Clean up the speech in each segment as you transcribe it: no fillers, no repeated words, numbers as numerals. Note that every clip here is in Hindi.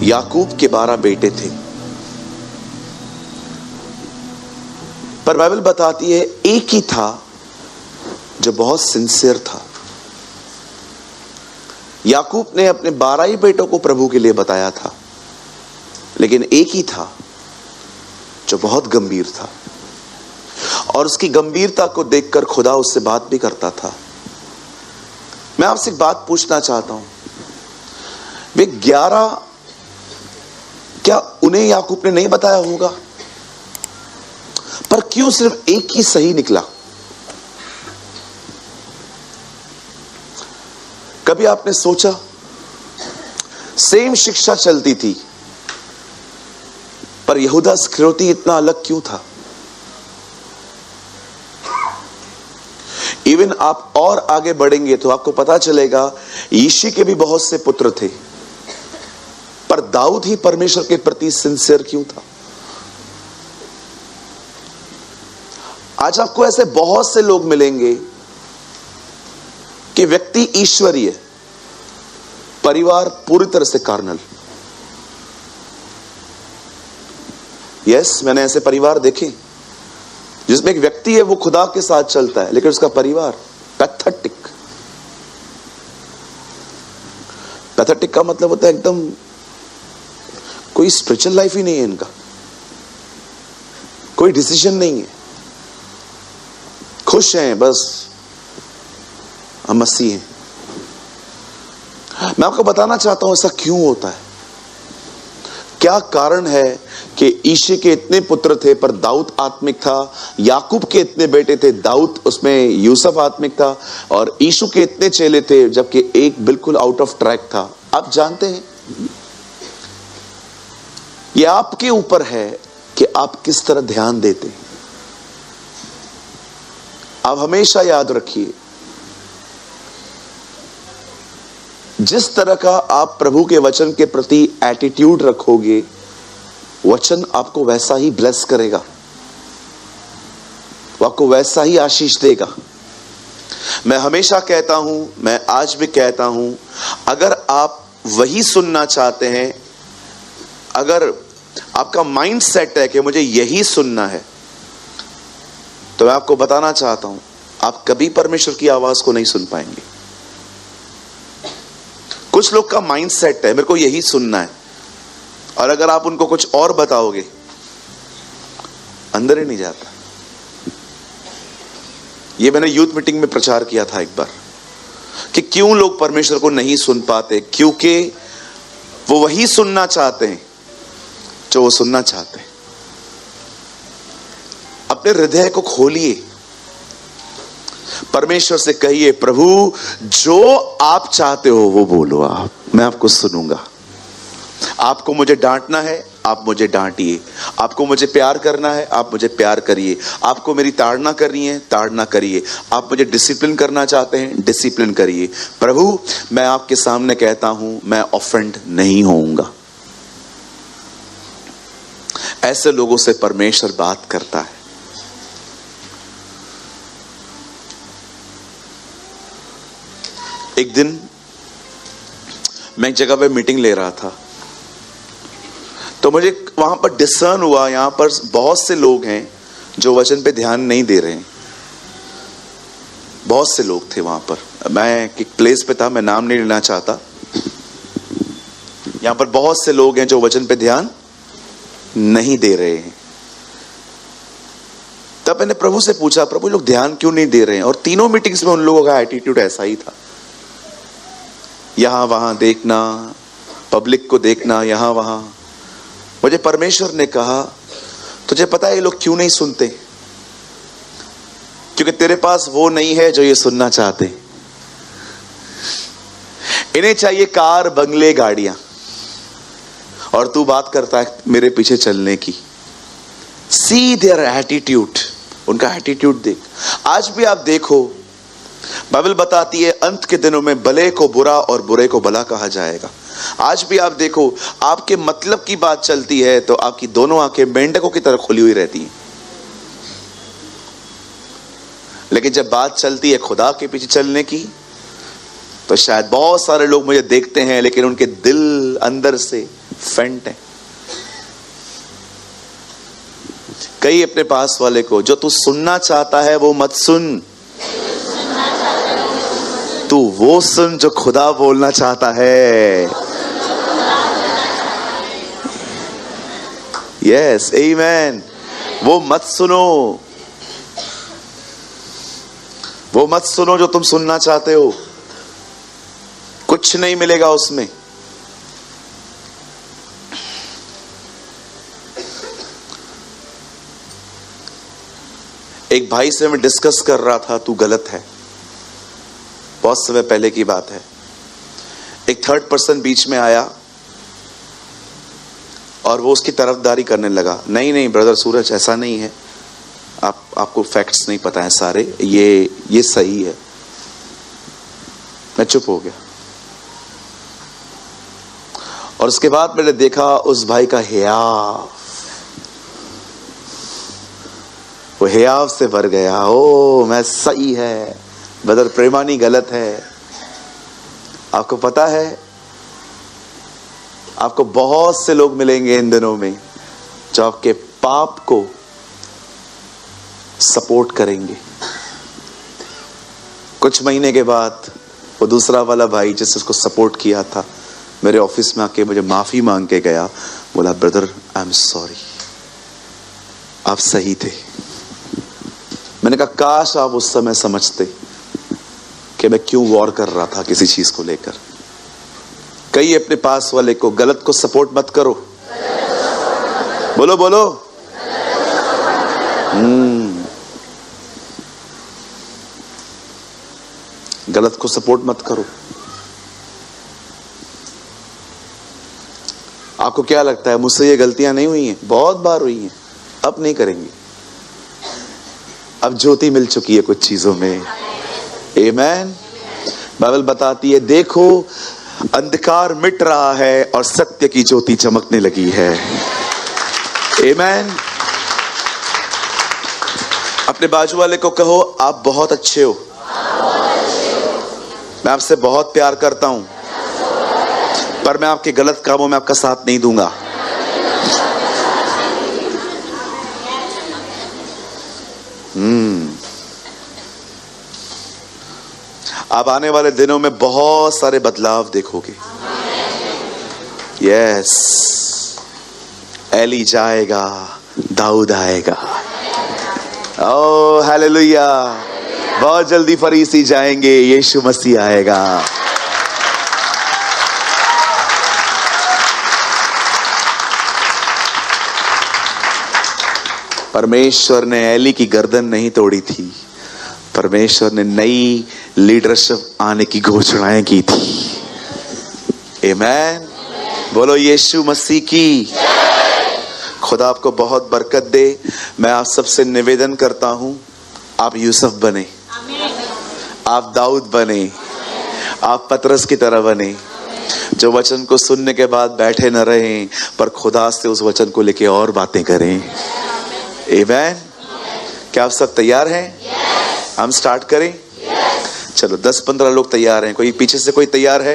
याकूब के 12 बेटे थे, पर बाइबल बताती है एक ही था जो बहुत सिंसियर था। याकूब ने अपने 12 ही बेटों को प्रभु के लिए बताया था, लेकिन एक ही था जो बहुत गंभीर था, और उसकी गंभीरता को देखकर खुदा उससे बात भी करता था। मैं आपसे एक बात पूछना चाहता हूं, वे 11 क्या उन्हें याकूब ने नहीं बताया होगा? पर क्यों सिर्फ एक ही सही निकला? कभी आपने सोचा, सेम शिक्षा चलती थी, पर यहूदा इस्करियोती इतना अलग क्यों था? इवन आप और आगे बढ़ेंगे तो आपको पता चलेगा यीशु के भी बहुत से पुत्र थे, पर दाऊद ही परमेश्वर के प्रति सिंसियर क्यों था? आज आपको ऐसे बहुत से लोग मिलेंगे कि व्यक्ति ईश्वरीय, परिवार पूरी तरह से कार्नल। यस, मैंने ऐसे परिवार देखे जिसमें एक व्यक्ति है वो खुदा के साथ चलता है, लेकिन उसका परिवार पैथेटिक। पैथेटिक का मतलब होता है एकदम कोई स्पिरिचुअल लाइफ ही नहीं है इनका, कोई डिसीजन नहीं है, खुश हैं बस, हम मसीह हैं। मैं आपको बताना चाहता हूं ऐसा क्यों होता है, क्या कारण है कि ईशे के इतने पुत्र थे पर दाऊद आत्मिक था, याकूब के इतने बेटे थे, दाऊद उसमें यूसुफ आत्मिक था, और यीशु के इतने चेले थे जबकि एक बिल्कुल आउट ऑफ ट्रैक था? आप जानते हैं, यह आपके ऊपर है कि आप किस तरह ध्यान देते हैं। आप हमेशा याद रखिए, जिस तरह का आप प्रभु के वचन के प्रति एटीट्यूड रखोगे, वचन आपको वैसा ही ब्लेस करेगा, वो आपको वैसा ही आशीष देगा। मैं हमेशा कहता हूं, मैं आज भी कहता हूं, अगर आप वही सुनना चाहते हैं, अगर आपका माइंड सेट है कि मुझे यही सुनना है, तो मैं आपको बताना चाहता हूं, आप कभी परमेश्वर की आवाज को नहीं सुन पाएंगे। कुछ लोग का माइंड सेट है मेरे को यही सुनना है, और अगर आप उनको कुछ और बताओगे, अंदर ही नहीं जाता। ये मैंने यूथ मीटिंग में प्रचार किया था एक बार कि क्यों लोग परमेश्वर को नहीं सुन पाते, क्योंकि वो वही सुनना चाहते हैं जो वो सुनना चाहते हैं। अपने हृदय को खोलिए, परमेश्वर से कहिए, प्रभु जो आप चाहते हो वो बोलो, आप, मैं आपको सुनूंगा। आपको मुझे डांटना है, आप मुझे डांटिए। आपको मुझे प्यार करना है, आप मुझे प्यार करिए। आपको मेरी ताड़ना करनी है, ताड़ना करिए। आप मुझे डिसिप्लिन करना चाहते हैं, डिसिप्लिन करिए। प्रभु, मैं आपके सामने कहता हूं, मैं ऑफेंड नहीं होऊंगा। ऐसे लोगों से परमेश्वर बात करता है। एक दिन मैं एक जगह पे मीटिंग ले रहा था, तो मुझे वहां पर डिसर्न हुआ, यहां पर बहुत से लोग हैं जो वचन पे ध्यान नहीं दे रहे हैं। बहुत से लोग थे वहां पर। मैं एक प्लेस पे था, मैं नाम नहीं लेना चाहता। यहां पर बहुत से लोग हैं जो वचन पे ध्यान नहीं दे रहे हैं। तब मैंने प्रभु से पूछा, प्रभु लोग ध्यान क्यों नहीं दे रहे हैं? और तीनों मीटिंग्स में उन लोगों का एटीट्यूड ऐसा ही था, यहां वहां देखना, पब्लिक को देखना, यहां वहां। मुझे परमेश्वर ने कहा, तुझे पता है ये लोग क्यों नहीं सुनते? क्योंकि तेरे पास वो नहीं है जो ये सुनना चाहते। इन्हें चाहिए कार, बंगले, गाड़ियां, और तू बात करता है मेरे पीछे चलने की। सी देयर एटीट्यूड, उनका एटीट्यूड देख। आज भी आप देखो, बाइबल बताती है अंत के दिनों में भले को बुरा और बुरे को भला कहा जाएगा। आज भी आप देखो, आपके मतलब की बात चलती है तो आपकी दोनों आंखें मेंढकों की तरह खुली हुई रहती हैं, लेकिन जब बात चलती है खुदा के पीछे चलने की, तो शायद बहुत सारे लोग मुझे देखते हैं लेकिन उनके दिल अंदर से फेंट है। कई अपने पास वाले को, जो तू सुनना चाहता है वो मत सुन, तू वो सुन जो खुदा बोलना चाहता है। यस, आमीन। वो मत सुनो, वो मत सुनो जो तुम सुनना चाहते हो, कुछ नहीं मिलेगा उसमें। एक भाई से मैं डिस्कस कर रहा था, तू गलत है, बहुत समय पहले की बात है। एक थर्ड पर्सन बीच में आया और वो उसकी तरफदारी करने लगा। नहीं नहीं ब्रदर सूरज, ऐसा नहीं है, आपको फैक्ट्स नहीं पता है सारे, ये सही है। मैं चुप हो गया और उसके बाद मैंने देखा उस भाई का हियाव, वो हियाव से भर गया। ओ मैं सही है, ब्रदर प्रेमानी गलत है। आपको पता है, आपको बहुत से लोग मिलेंगे इन दिनों में जो आपके पाप को सपोर्ट करेंगे। कुछ महीने के बाद वो दूसरा वाला भाई जिसने उसको सपोर्ट किया था मेरे ऑफिस में आके मुझे माफी मांग के गया, बोला ब्रदर आई एम सॉरी, आप सही थे। मैंने कहा काश आप उस समय समझते कि मैं क्यों वॉर कर रहा था किसी चीज को लेकर। कई अपने पास वाले को, गलत को सपोर्ट मत करो। बोलो बोलो। गलत को सपोर्ट मत करो। आपको क्या लगता है मुझसे ये गलतियां नहीं हुई हैं? बहुत बार हुई हैं, अब नहीं करेंगे। अब ज्योति मिल चुकी है कुछ चीजों में। आमीन। बाइबल बताती है, देखो अंधकार मिट रहा है और सत्य की ज्योति चमकने लगी है। आमीन। अपने बाजू वाले को कहो, आप बहुत अच्छे हो, मैं आपसे बहुत प्यार करता हूं, पर मैं आपके गलत कामों में आपका साथ नहीं दूंगा। आप आने वाले दिनों में बहुत सारे बदलाव देखोगे। यस, एली जाएगा, दाऊद आएगा। Oh hallelujah. बहुत जल्दी फरीसी जाएंगे, यीशु मसीह आएगा। परमेश्वर ने एली की गर्दन नहीं तोड़ी थी, परमेश्वर ने नई लीडरशिप आने की घोषणाएं की थी। आमीन। बोलो यीशु मसीह की। खुदा आपको बहुत बरकत दे। मैं आप सबसे निवेदन करता हूं, आप यूसुफ बने, आप दाऊद बने, आप पतरस की तरह बने, जो वचन को सुनने के बाद बैठे न रहें, पर खुदा से उस वचन को लेके और बातें करें। आमीन। क्या आप सब तैयार हैं? हम स्टार्ट करें? चलो 10-15 लोग तैयार हैं। कोई पीछे से कोई तैयार है?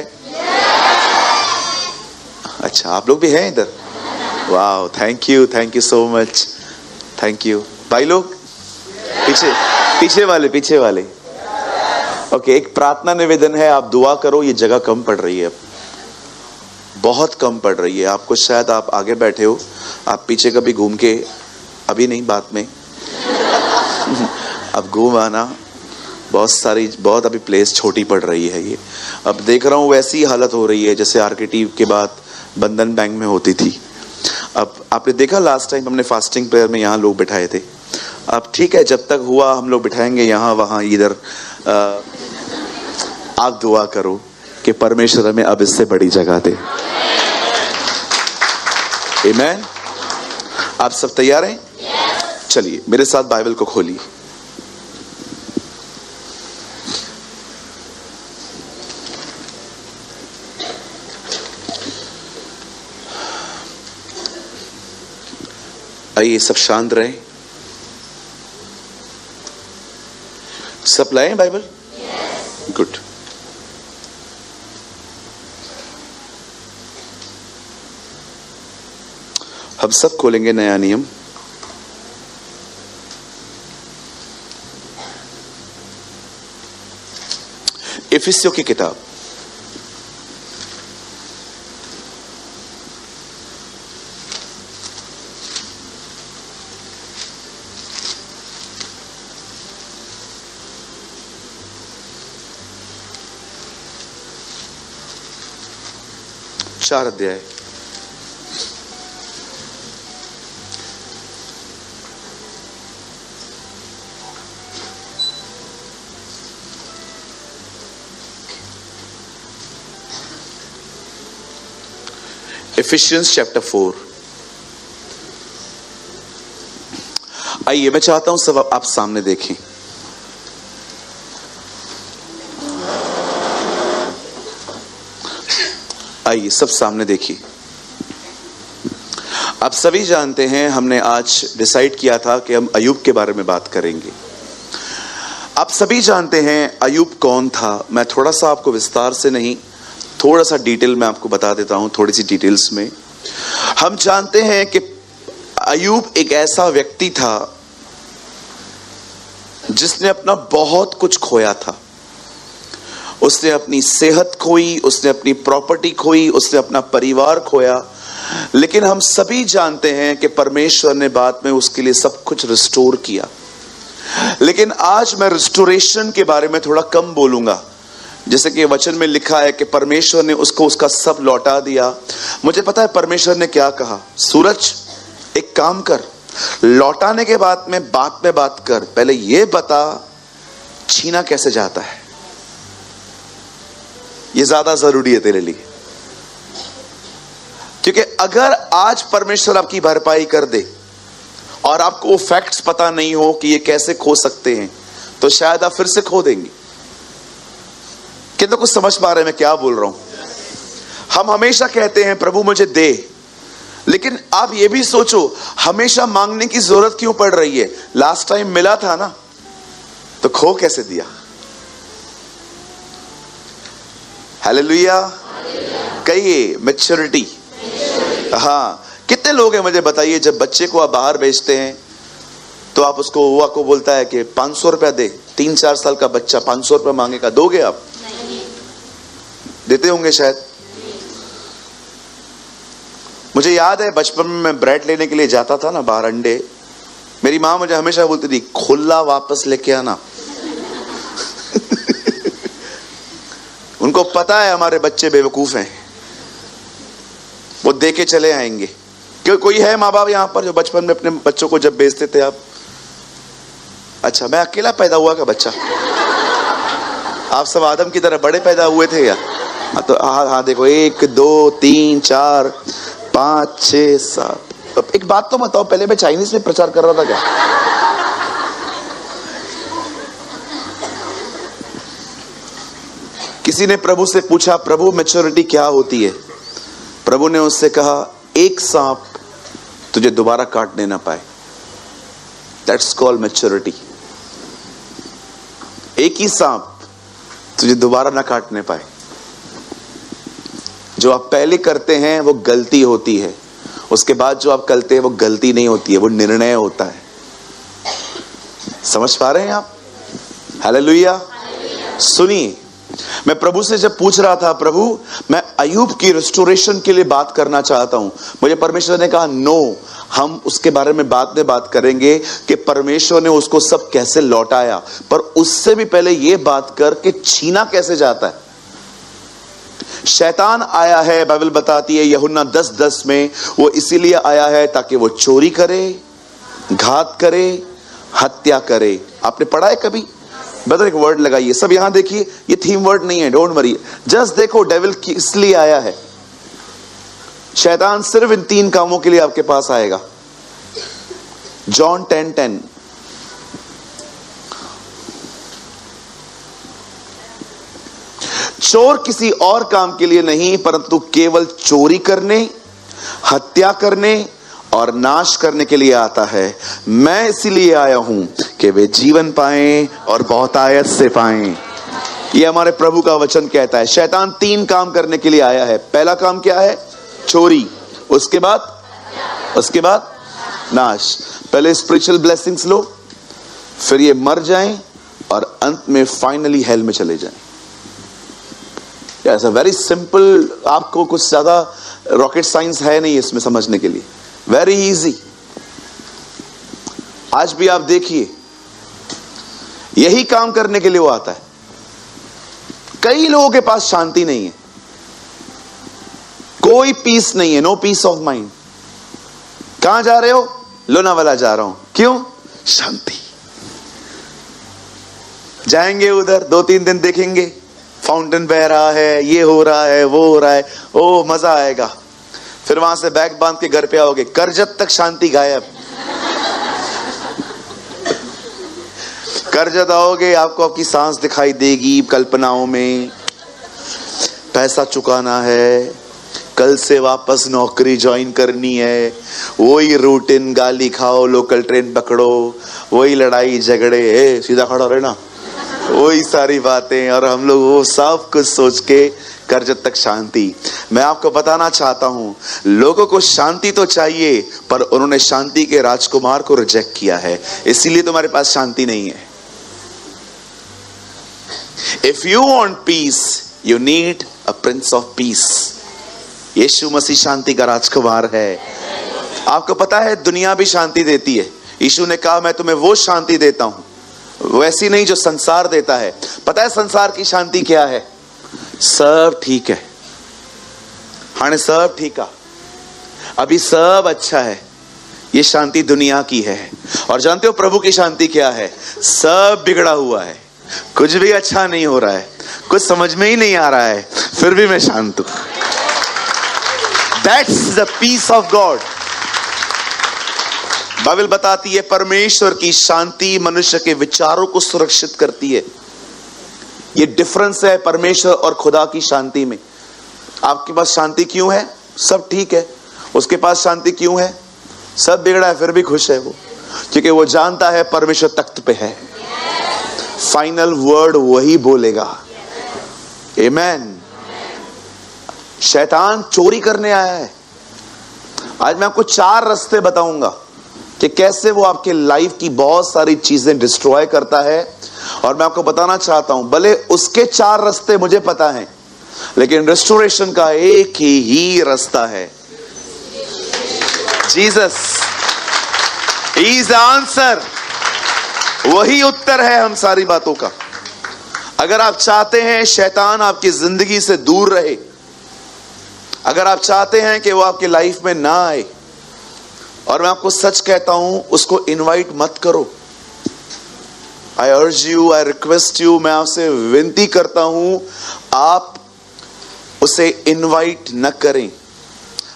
अच्छा, आप लोग भी हैं इधर? वाह, thank you so much, thank you. भाई लोग पीछे वाले ओके। एक प्रार्थना निवेदन है, आप दुआ करो। ये जगह कम पड़ रही है, बहुत कम पड़ रही है आपको। शायद आप आगे बैठे हो, आप पीछे कभी घूम के, अभी नहीं बाद में अब घूम आना। बहुत अभी प्लेस छोटी पड़ रही है ये। अब देख रहा हूँ वैसी हालत हो रही है जैसे आरकेटी के बाद बंधन बैंक में होती थी। अब आपने देखा लास्ट टाइम हमने फास्टिंग प्रेयर में यहाँ लोग बिठाए थे। अब ठीक है, जब तक हुआ हम लोग बिठाएंगे यहाँ वहाँ इधर। आप दुआ करो कि परमेश्वर हमें अब इससे बड़ी जगह दे। आमीन। आप सब तैयार हैं? चलिए मेरे साथ बाइबल को खोलिए। आइए सब शांत रहें। सब लाए बाइबल? गुड। हम सब खोलेंगे नया नियम। इफिसियों की किताब, चार अध्याय, Ephesians chapter 4। आइए, मैं चाहता हूं सब आप सामने देखें। आइए सब सामने देखिए। आप सभी जानते हैं, हमने आज डिसाइड किया था कि हम अय्यूब के बारे में बात करेंगे। आप सभी जानते हैं अय्यूब कौन था। मैं थोड़ा सा आपको विस्तार से नहीं, थोड़ा सा डिटेल में आपको बता देता हूं, थोड़ी सी डिटेल्स में। हम जानते हैं कि अय्यूब एक ऐसा व्यक्ति था जिसने अपना बहुत कुछ खोया था। उसने अपनी सेहत खोई, उसने अपनी प्रॉपर्टी खोई, उसने अपना परिवार खोया, लेकिन हम सभी जानते हैं कि परमेश्वर ने बाद में उसके लिए सब कुछ रिस्टोर किया। लेकिन आज मैं रिस्टोरेशन के बारे में थोड़ा कम बोलूंगा। जैसे कि वचन में लिखा है कि परमेश्वर ने उसको उसका सब लौटा दिया। मुझे पता है परमेश्वर ने क्या कहा, सूरज एक काम कर, लौटाने के बाद में बात कर, पहले ये बता छीना कैसे जाता है, ये ज्यादा जरूरी है तेरे लिए। क्योंकि अगर आज परमेश्वर आपकी भरपाई कर दे और आपको वो फैक्ट्स पता नहीं हो कि ये कैसे खो सकते हैं, तो शायद आप फिर से खो देंगे। कितना कुछ समझ पा रहे हैं मैं क्या बोल रहा हूं। हम हमेशा कहते हैं प्रभु मुझे दे, लेकिन आप ये भी सोचो हमेशा मांगने की जरूरत क्यों पड़ रही है। लास्ट टाइम मिला था ना, तो खो कैसे दिया। हालेलुया। कहिए मैच्योरिटी। हाँ, कितने लोग हैं मुझे बताइए, जब बच्चे को आप बाहर भेजते हैं तो आप उसको हुआ को बोलता है कि 500 रुपया दे। 3-4 साल का बच्चा 500 रुपया मांगेगा, दोगे आप? देते होंगे शायद। मुझे याद है बचपन में मैं ब्रेड लेने के लिए जाता था ना बाहर, अंडे, मेरी माँ मुझे हमेशा बोलती थी खुला वापस लेके आना। उनको पता है हमारे बच्चे बेवकूफ हैं, वो दे के चले आएंगे। क्यों, कोई है माँ बाप यहाँ पर जो बचपन में अपने बच्चों को जब भेजते थे आप? अच्छा, मैं अकेला पैदा हुआ का बच्चा? आप सब आदम की तरह बड़े पैदा हुए थे या? तो हाँ देखो, 1 2 3 4 5 6 7। एक बात तो बताओ, पहले मैं चाइनीज में प्रचार कर रहा था क्या? किसी ने प्रभु से पूछा, प्रभु मैच्योरिटी क्या होती है? प्रभु ने उससे कहा, एक सांप तुझे दोबारा काटने ना पाए, दैट्स कॉल्ड मैच्योरिटी। एक ही सांप तुझे दोबारा ना काटने पाए। जो आप पहले करते हैं वो गलती होती है, उसके बाद जो आप करते हैं वो गलती नहीं होती है, वो निर्णय होता है। समझ पा रहे हैं आप? हालेलुया। सुनिए, मैं प्रभु से जब पूछ रहा था, प्रभु मैं अय्यूब की रिस्टोरेशन के लिए बात करना चाहता हूं, मुझे परमेश्वर ने कहा नो, हम उसके बारे में बाद में बात करेंगे कि परमेश्वर ने उसको सब कैसे लौटाया। पर उससे भी पहले यह बात कर कि छीना कैसे जाता है। शैतान आया है, बाइबल बताती है यूहन्ना 10:10 में, वो इसीलिए आया है ताकि वो चोरी करे, घात करे, हत्या करे। आपने पढ़ा है कभी? बता, एक वर्ड लगाइए सब, यहां देखिए, ये थीम वर्ड नहीं है, डोंट वरी, जस्ट देखो डेविल इसलिए आया है। शैतान सिर्फ इन 3 कामों के लिए आपके पास आएगा। जॉन 10:10, चोर किसी और काम के लिए नहीं परंतु केवल चोरी करने, हत्या करने और नाश करने के लिए आता है। मैं इसीलिए आया हूं कि वे जीवन पाएं और बहुतायत से पाएं। ये हमारे प्रभु का वचन कहता है। शैतान 3 काम करने के लिए आया है। पहला काम क्या है? चोरी। उसके बाद उसके बाद नाश। पहले स्पिरिचुअल ब्लेसिंग्स लो, फिर ये मर जाएं और अंत में फाइनली हेल में चले जाएं। ऐसा वेरी सिंपल, आपको कुछ ज्यादा रॉकेट साइंस है नहीं इसमें समझने के लिए, वेरी इजी। आज भी आप देखिए, यही काम करने के लिए वो आता है। कई लोगों के पास शांति नहीं है, कोई पीस नहीं है, नो पीस ऑफ माइंड। कहां जा रहे हो? लोनावाला जा रहा हूं। क्यों? शांति। जाएंगे उधर, 2-3 दिन देखेंगे, फाउंटेन बह रहा है, ये हो रहा है, वो हो रहा है, ओ मजा आएगा। फिर वहां से बैग बांध के घर पे आओगे, करजत तक शांति गायब। करजत आओगे, आपको आपकी सांस दिखाई देगी कल्पनाओं में, पैसा चुकाना है, कल से वापस नौकरी ज्वाइन करनी है, वही रूटीन, गाली खाओ, लोकल ट्रेन पकड़ो, वही लड़ाई झगड़े, सीधा खड़ा रहना, वही सारी बातें। और हम लोग वो सब कुछ सोच के करजत तक शांति। मैं आपको बताना चाहता हूं, लोगों को शांति तो चाहिए, पर उन्होंने शांति के राजकुमार को रिजेक्ट किया है, इसीलिए तुम्हारे पास शांति नहीं है। If you want peace, you need a prince of peace. Yeshu Masih शांति का राजकुमार है। आपको पता है दुनिया भी शांति देती है। यीशु ने कहा मैं तुम्हें वो शांति देता हूं, वैसी नहीं जो संसार देता है। पता है संसार की शांति क्या है? सब ठीक है, हाँ सब ठीक है, अभी सब अच्छा है। ये शांति दुनिया की है। और जानते हो प्रभु की शांति क्या है? सब बिगड़ा हुआ है, कुछ भी अच्छा नहीं हो रहा है, कुछ समझ में ही नहीं आ रहा है, फिर भी मैं शांत हूं। That's the peace of God. Bible बताती है परमेश्वर की शांति मनुष्य के विचारों को सुरक्षित करती है। ये डिफरेंस है परमेश्वर और खुदा की शांति में। आपके पास शांति क्यों है? सब ठीक है। उसके पास शांति क्यों है? सब बिगड़ा है फिर भी खुश है वो, क्योंकि वो जानता है परमेश्वर तख्त पे है, फाइनल वर्ड वही बोलेगा। आमेन। शैतान चोरी करने आया है। आज मैं आपको 4 रास्ते बताऊंगा कि कैसे वो आपके लाइफ की बहुत सारी चीजें डिस्ट्रॉय करता है। और मैं आपको बताना चाहता हूं, भले उसके 4 रास्ते मुझे पता है, लेकिन रेस्टोरेशन का एक ही रास्ता है। जीसस इज द आंसर, वही उत्तर है हम सारी बातों का। अगर आप चाहते हैं शैतान आपकी जिंदगी से दूर रहे, अगर आप चाहते हैं कि वो आपके लाइफ में ना आए, और मैं आपको सच कहता हूं, उसको इनवाइट मत करो। आई urge you, I request you, मैं आपसे विनती करता हूं, आप उसे इनवाइट न करें।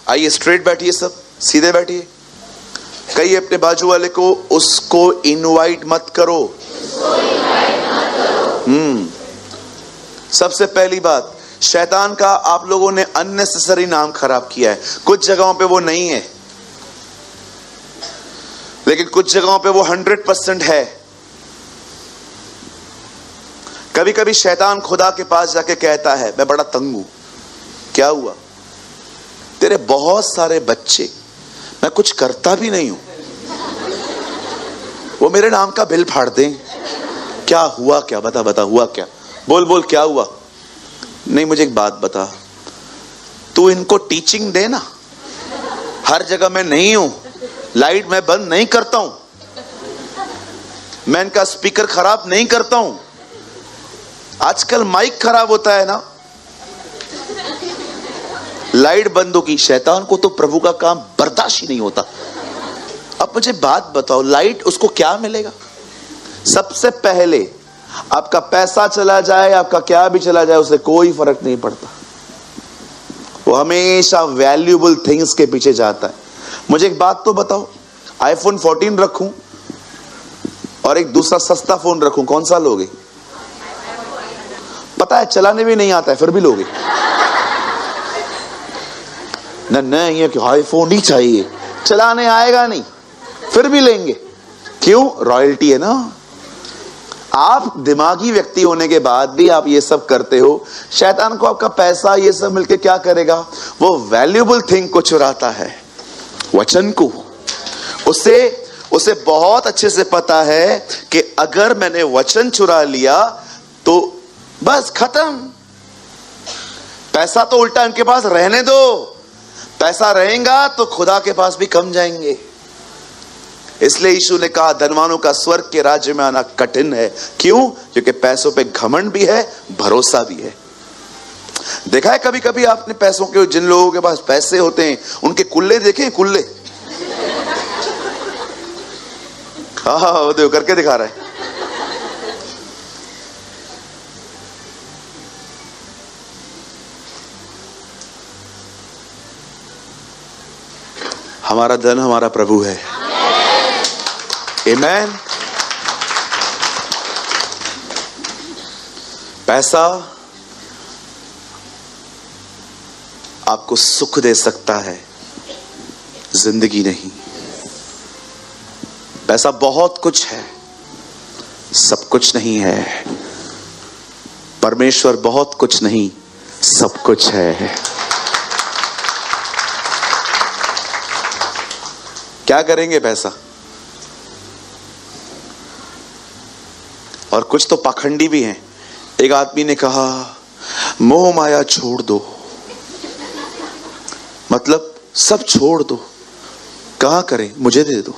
आइए स्ट्रेट बैठिए, सब सीधे बैठिए। कहिए अपने बाजू वाले को, उसको इनवाइट मत करो। सबसे पहली बात, शैतान का आप लोगों ने अननेसेसरी नाम खराब किया है। कुछ जगहों पे वो नहीं है, लेकिन कुछ जगहों पे वो 100% है। कभी कभी शैतान खुदा के पास जाके कहता है मैं बड़ा तंग हूं। क्या हुआ? तेरे बहुत सारे बच्चे, मैं कुछ करता भी नहीं हूं, वो मेरे नाम का बिल फाड़ दें। क्या हुआ? क्या बता बता, हुआ क्या? बोल बोल, क्या हुआ? नहीं, मुझे एक बात बता, तू इनको टीचिंग दे ना। हर जगह मैं नहीं हूं, लाइट मैं बंद नहीं करता हूं, मैं इनका स्पीकर खराब नहीं करता हूं। आजकल माइक खराब होता है ना, लाइट बंद होगी। शैतान को तो प्रभु का काम बर्दाश्त ही नहीं होता। अब मुझे बात बताओ, लाइट उसको क्या मिलेगा? सबसे पहले आपका पैसा चला जाए, आपका क्या भी चला जाए, उसे कोई फर्क नहीं पड़ता। वो हमेशा वैल्यूएबल थिंग्स के पीछे जाता है। मुझे एक बात तो बताओ, आईफोन 14 रखूं और एक दूसरा सस्ता फोन रखूं, कौन सा लोगे? पता है चलाने भी नहीं आता है, फिर भी लोगे ना? नहीं, ये क्यों? आईफोन ही चाहिए, चलाने आएगा नहीं, फिर भी लेंगे। क्यों? रॉयल्टी है ना। आप दिमागी व्यक्ति होने के बाद भी आप ये सब करते हो। शैतान को आपका पैसा ये सब मिलके क्या करेगा? वो वैल्यूएबल थिंग को चुराता है, वचन को। उसे बहुत अच्छे से पता है कि अगर मैंने वचन चुरा लिया तो बस खत्म। पैसा तो उल्टा इनके पास रहने दो, पैसा रहेगा तो खुदा के पास भी कम जाएंगे। इसलिए यीशु ने कहा धनवानों का स्वर्ग के राज्य में आना कठिन है। क्यों? क्योंकि पैसों पे घमंड भी है, भरोसा भी है। देखा है कभी कभी आपने पैसों के, जिन लोगों के पास पैसे होते हैं उनके कुल्ले देखे? कुल्ले, हाँ वो देखो करके दिखा रहा है। हमारा धन हमारा प्रभु है। आमेन। पैसा आपको सुख दे सकता है, जिंदगी नहीं। पैसा बहुत कुछ है, सब कुछ नहीं है। परमेश्वर बहुत कुछ नहीं, सब कुछ है। क्या करेंगे पैसा? और कुछ तो पाखंडी भी हैं। एक आदमी ने कहा मोह माया छोड़ दो, मतलब सब छोड़ दो। कहां करें? मुझे दे दो।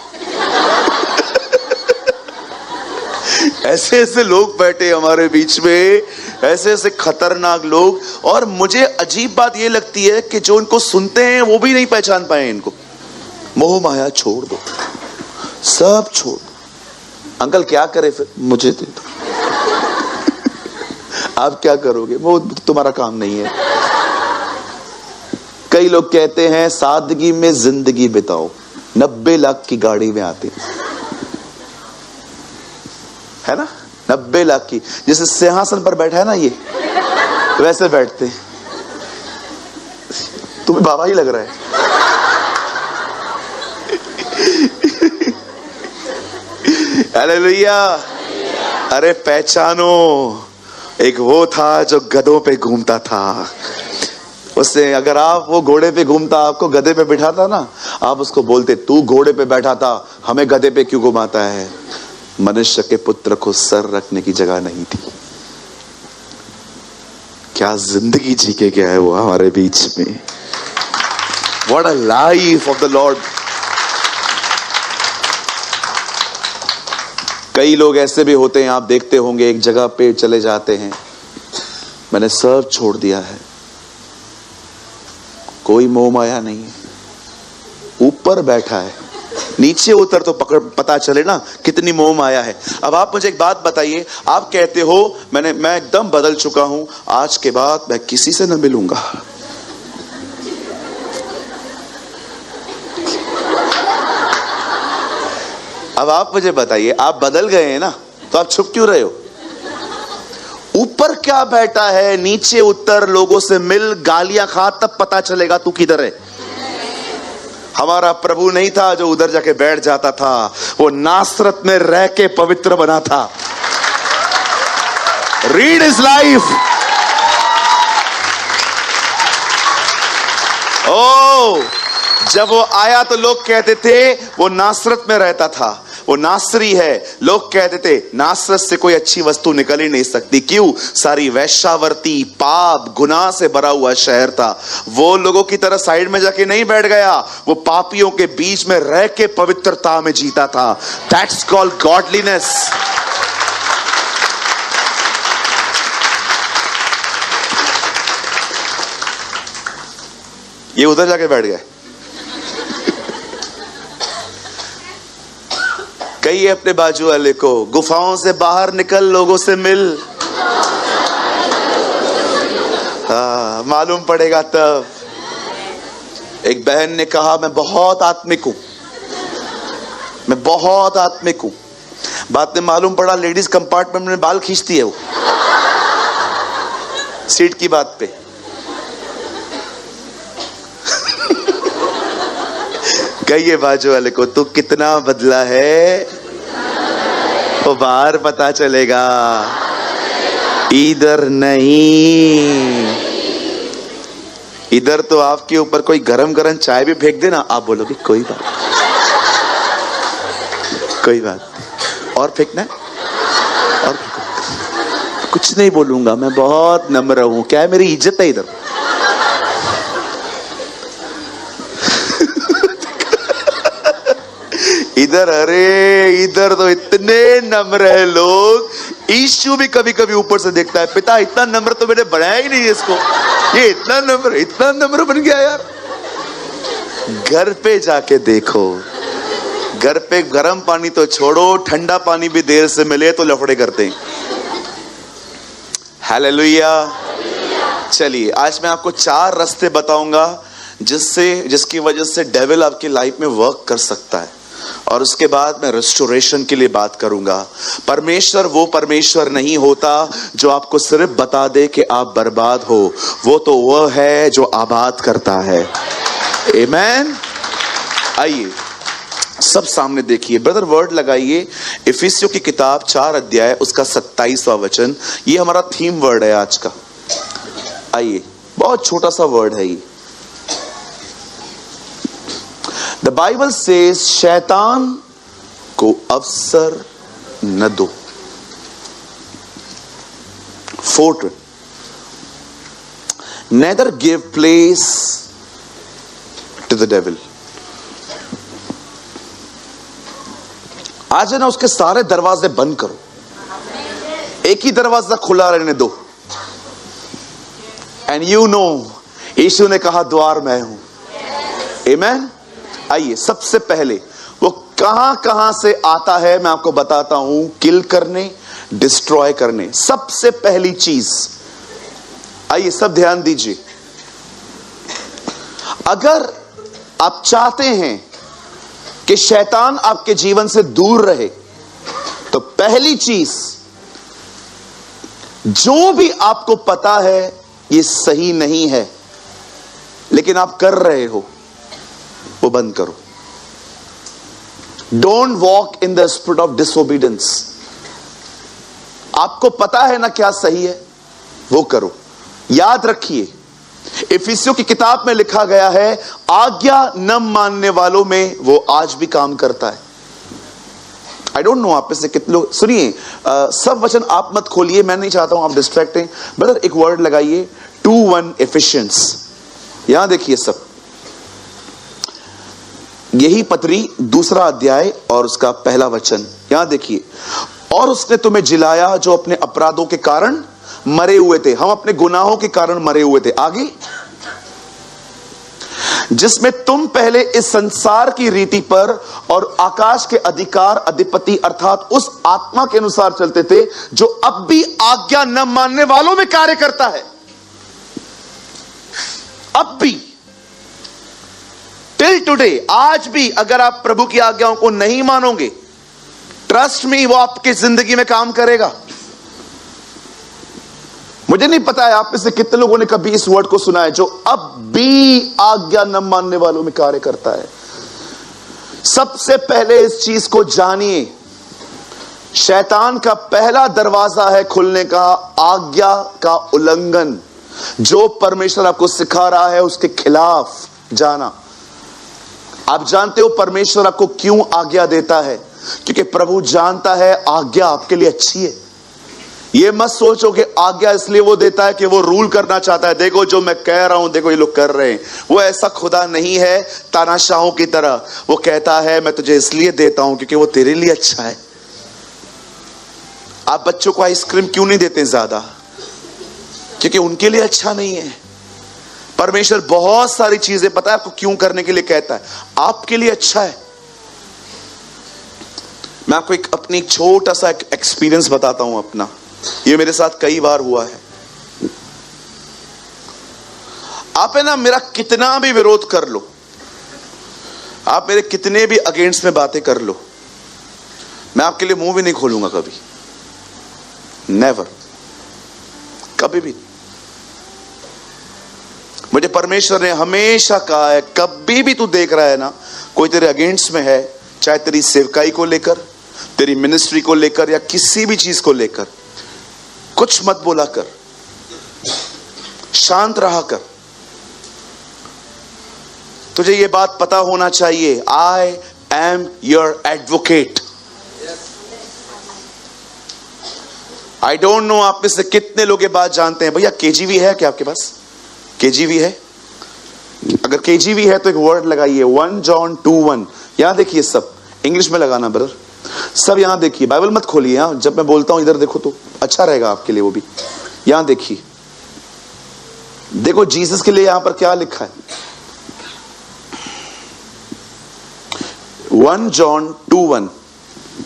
ऐसे ऐसे लोग बैठे हमारे बीच में, ऐसे ऐसे खतरनाक लोग। और मुझे अजीब बात यह लगती है कि जो इनको सुनते हैं वो भी नहीं पहचान पाए इनको। मोह माया छोड़ दो, सब छोड़ दो। अंकल क्या करे फिर? मुझे दे दो। आप क्या करोगे? वो तुम्हारा काम नहीं है। कई लोग कहते हैं सादगी में जिंदगी बिताओ, 90 लाख की गाड़ी में आते है ना, 90 लाख की। जैसे सिंहासन पर बैठा है ना ये, वैसे बैठते। तुम्हें बाबा ही लग रहा है। हालेलुया। अरे पहचानो, एक वो था जो गधों पे घूमता था। उससे अगर आप वो घोड़े पे घूमता, आपको गधे पे बिठाता ना, आप उसको बोलते तू घोड़े पे बैठा था, हमें गधे पे क्यों घुमाता है? मनुष्य के पुत्र को सर रखने की जगह नहीं थी। क्या जिंदगी जी के गया है वो हमारे बीच में। What a life of the Lord. कई लोग ऐसे भी होते हैं, आप देखते होंगे, एक जगह पे चले जाते हैं, मैंने सब छोड़ दिया है, कोई मोह माया नहीं है, ऊपर बैठा है, नीचे उतर तो पता चले ना कितनी मोह माया है। अब आप मुझे एक बात बताइए, आप कहते हो मैं एकदम बदल चुका हूं, आज के बाद मैं किसी से न मिलूंगा। अब आप मुझे बताइए, आप बदल गए हैं ना, तो आप छुप क्यों रहे हो? ऊपर क्या बैठा है, नीचे उतर, लोगों से मिल, गालियां खा, तब पता चलेगा तू किधर है। हमारा प्रभु नहीं था जो उधर जाके बैठ जाता था, वो नासरत में रह के पवित्र बना था। Read his life. ओ, जब वो आया तो लोग कहते थे वो नासरत में रहता था, वो नासरी है। लोग कहते थे नासरत से कोई अच्छी वस्तु निकल ही नहीं सकती। क्यों? सारी वैश्यावर्ती, पाप, गुनाह से भरा हुआ शहर था। वो लोगों की तरह साइड में जाके नहीं बैठ गया, वो पापियों के बीच में रह के पवित्रता में जीता था। That's called godliness. ये उधर जाके बैठ गए। कहिए अपने बाजू वाले को, गुफाओं से बाहर निकल, लोगों से मिल। मालूम पड़ेगा तब। एक बहन ने कहा मैं बहुत आत्मिक हूं, मैं बहुत आत्मिक हूं। बाद में मालूम पड़ा लेडीज कंपार्टमेंट में बाल खींचती है वो, सीट की बात पे। कहिए बाजू वाले को, तू कितना बदला है, वो बाहर पता चलेगा, इधर नहीं। इधर तो आपके ऊपर कोई गरम गरम चाय भी फेंक देना, आप बोलोगे कोई बात कोई बात नहीं, और फेंकना है और फेंको। कुछ नहीं बोलूंगा, मैं बहुत नम्र हूं, क्या है मेरी इज्जत है इधर। इधर, अरे इधर तो इतने नम्र है लोग, ईशु भी कभी कभी ऊपर से देखता है, पिता इतना नम्र तो मैंने बनाया ही नहीं इसको, ये इतना नम्र बन गया यार। घर पे जाके देखो, घर पे गर्म पानी तो छोड़ो, ठंडा पानी भी देर से मिले तो लफड़े करते हैं। हालेलुया। चलिए आज मैं आपको 4 रास्ते बताऊंगा जिसकी वजह से डेविल आपकी लाइफ में वर्क कर सकता है, और उसके बाद मैं रेस्टोरेशन के लिए बात करूंगा। परमेश्वर वो परमेश्वर नहीं होता जो आपको सिर्फ बता दे कि आप बर्बाद हो, वो तो वह है जो आबाद करता है। आमेन। आइए सब सामने देखिए, ब्रदर वर्ड लगाइए, इफिसियों की किताब 4 अध्याय उसका 27वां वचन, ये हमारा थीम वर्ड है आज का। आइए, बहुत छोटा सा वर्ड है ये। द बाइबल सेज शैतान को अवसर न दो। 4 neither give place to the devil। आज है ना, उसके सारे दरवाजे बंद करो, एक ही दरवाजा खुला रहने दो। एंड यू नो, यीशु ने कहा द्वार मैं हूं। आमेन। आइए, सबसे पहले वो कहां से आता है मैं आपको बताता हूं, किल करने, डिस्ट्रॉय करने। सबसे पहली चीज, आइए सब ध्यान दीजिए, अगर आप चाहते हैं कि शैतान आपके जीवन से दूर रहे, तो पहली चीज, जो भी आपको पता है ये सही नहीं है लेकिन आप कर रहे हो, वो बंद करो। Don't walk in the spirit of disobedience. आपको पता है ना क्या सही है, वो करो। याद रखिए, इफिसियों की किताब में लिखा गया है, आज्ञा न मानने वालों में वो आज भी काम करता है। आई डोंट नो आप में से कितने लोग, सुनिए, सब वचन आप मत खोलिए, मैं नहीं चाहता हूं आप डिस्ट्रैक्टिंग। ब्रदर एक वर्ड लगाइए, 2:1 एफिशिएंस। यहां देखिए सब, यही पत्री 2 अध्याय और उसका 1 वचन। यहां देखिए, और उसने तुम्हें जिलाया जो अपने अपराधों के कारण मरे हुए थे। हम अपने गुनाहों के कारण मरे हुए थे। आगे, जिसमें तुम पहले इस संसार की रीति पर और आकाश के अधिकार अधिपति अर्थात उस आत्मा के अनुसार चलते थे जो अब भी आज्ञा न मानने वालों में कार्य करता है। अब भी, टिल टुडे, आज भी अगर आप प्रभु की आज्ञाओं को नहीं मानोगे, ट्रस्ट मी, वो आपकी जिंदगी में काम करेगा। मुझे नहीं पता है आप में से कितने लोगों ने कभी इस वर्ड को सुना है, जो अब भी आज्ञा न मानने वालों में कार्य करता है। सबसे पहले इस चीज को जानिए, शैतान का पहला दरवाजा है खुलने का आज्ञा का उल्लंघन। जो परमेश्वर आपको सिखा रहा है उसके खिलाफ जाना। आप जानते हो परमेश्वर आपको क्यों आज्ञा देता है? क्योंकि प्रभु जानता है आज्ञा आपके लिए अच्छी है। ये मत सोचो कि आज्ञा इसलिए वो देता है कि वो रूल करना चाहता है, देखो जो मैं कह रहा हूं देखो ये लोग कर रहे हैं। वो ऐसा खुदा नहीं है तानाशाहों की तरह। वो कहता है मैं तुझे इसलिए देता हूं क्योंकि वो तेरे लिए अच्छा है। आप बच्चों को आइसक्रीम क्यों नहीं देते ज्यादा? क्योंकि उनके लिए अच्छा नहीं है। परमेश्वर बहुत सारी चीजें पता है आपको क्यों करने के लिए कहता है, आपके लिए अच्छा है। मैं आपको अपनी छोटा सा एक्सपीरियंस बताता हूं अपना। ये मेरे साथ कई बार हुआ है। आप है ना, मेरा कितना भी विरोध कर लो, आप मेरे कितने भी अगेंस्ट में बातें कर लो, मैं आपके लिए मुंह भी नहीं खोलूंगा कभी, नेवर, कभी भी। मुझे परमेश्वर ने हमेशा कहा है, कभी भी तू देख रहा है ना कोई तेरे अगेंस्ट में है, चाहे तेरी सेवकाई को लेकर, तेरी मिनिस्ट्री को लेकर या किसी भी चीज को लेकर, कुछ मत बोला कर, शांत रहा कर। तुझे ये बात पता होना चाहिए, I am your advocate. I don't know आप में से कितने लोग ये बात जानते हैं। भैया केजीवी है क्या आपके पास? केजीवी है? अगर केजीवी है तो एक वर्ड लगाइए, 1 जॉन 2:1। यहां देखिए, सब इंग्लिश में लगाना ब्रदर, सब यहां देखिए, बाइबल मत खोलिए। यहां जब मैं बोलता हूं इधर देखो तो अच्छा रहेगा आपके लिए वो भी। यहां देखिए, देखो जीसस के लिए यहां पर क्या लिखा है। 1 जॉन 2:1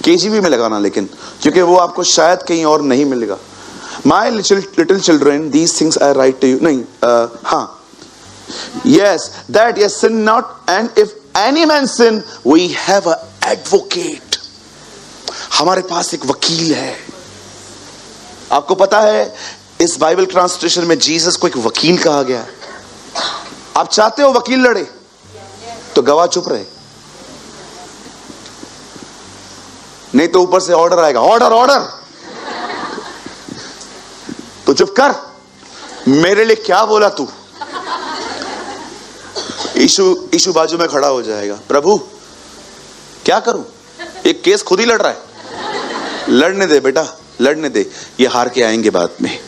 केजीवी में लगाना, लेकिन क्योंकि वो आपको शायद कहीं और नहीं मिलेगा। My little children, these things I write to you, नहीं, हाँ, yes, that ye sin not, and if any man sin, we have a advocate. हमारे पास एक वकील है। आपको पता है इस बाइबल ट्रांसलेशन में जीसस को एक वकील कहा गया है। आप चाहते हो वकील लड़े तो गवाह चुप रहे, नहीं तो ऊपर से ऑर्डर आएगा, ऑर्डर ऑर्डर, तो चुप कर, मेरे लिए क्या बोला तू। यीशु बाजू में खड़ा हो जाएगा, प्रभु क्या करूं, एक केस खुद ही लड़ रहा है। लड़ने दे बेटा, लड़ने दे, ये हार के आएंगे बाद में।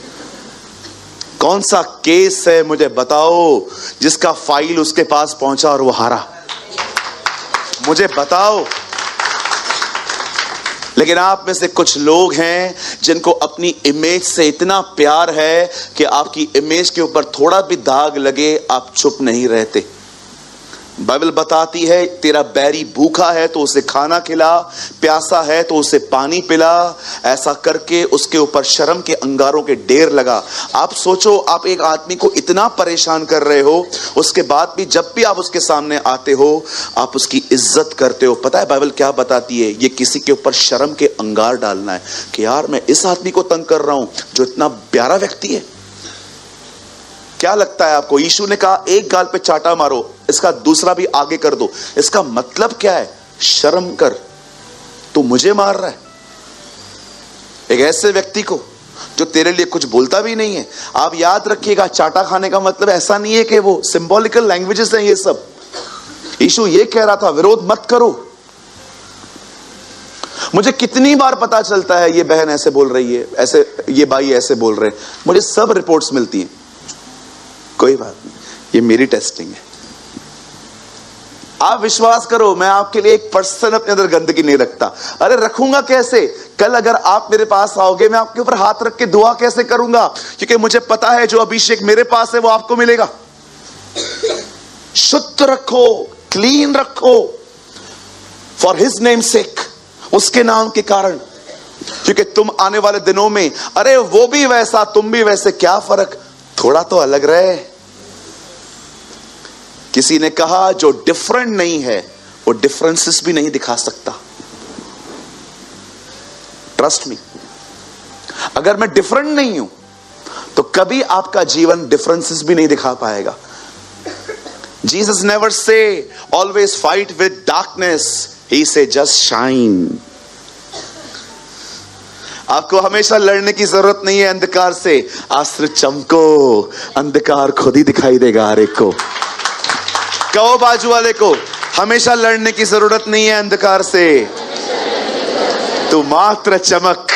कौन सा केस है मुझे बताओ जिसका फाइल उसके पास पहुंचा और वो हारा, मुझे बताओ। लेकिन आप में से कुछ लोग हैं जिनको अपनी इमेज से इतना प्यार है कि आपकी इमेज के ऊपर थोड़ा भी दाग लगे आप चुप नहीं रहते। बाइबल बताती है तेरा बैरी भूखा है तो उसे खाना खिला, प्यासा है तो उसे पानी पिला, ऐसा करके उसके ऊपर शर्म के अंगारों के ढेर लगा। आप सोचो, आप एक आदमी को इतना परेशान कर रहे हो, उसके बाद भी जब भी आप उसके सामने आते हो आप उसकी इज्जत करते हो। पता है बाइबल क्या बताती है? ये किसी के ऊपर शर्म के अंगार डालना है कि यार मैं इस आदमी को तंग कर रहा हूं जो इतना प्यारा व्यक्ति है। क्या लगता है आपको? यीशु ने कहा एक गाल पे चाटा मारो, इसका दूसरा भी आगे कर दो। इसका मतलब क्या है? शर्म कर, तू मुझे मार रहा है, एक ऐसे व्यक्ति को जो तेरे लिए कुछ बोलता भी नहीं है। आप याद रखिएगा, चाटा खाने का मतलब ऐसा नहीं है कि वो सिंबॉलिकल लैंग्वेजेस हैं ये सब। यीशु ये कह रहा था विरोध मत करो। मुझे कितनी बार पता चलता है ये बहन ऐसे बोल रही है, ऐसे ये भाई ऐसे बोल रहे हैं, मुझे सब रिपोर्ट्स मिलती हैं। कोई बात नहीं, ये मेरी टेस्टिंग है। आप विश्वास करो, मैं आपके लिए 1% अपने अंदर गंदगी नहीं रखता। अरे रखूंगा कैसे? कल अगर आप मेरे पास आओगे, मैं आपके ऊपर हाथ रख के दुआ कैसे करूंगा? क्योंकि मुझे पता है जो अभिषेक मेरे पास है वो आपको मिलेगा। शुद्ध रखो, क्लीन रखो, फॉर हिज नेम सेक, उसके नाम के कारण। क्योंकि तुम आने वाले दिनों में, अरे वो भी वैसा तुम भी वैसे, क्या फर्क, थोड़ा तो अलग रहे। किसी ने कहा जो डिफरेंट नहीं है वो डिफरेंसेस भी नहीं दिखा सकता। ट्रस्ट मी, अगर मैं डिफरेंट नहीं हूं तो कभी आपका जीवन डिफरेंसेस भी नहीं दिखा पाएगा। Jesus never says always fight with darkness, he says just shine. आपको हमेशा लड़ने की जरूरत नहीं है अंधकार से, आज सिर्फ चमको, अंधकार खुद ही दिखाई देगा हर एक को। कहो बाजू वाले को, हमेशा लड़ने की जरूरत नहीं है अंधकार से, तू मात्र चमक।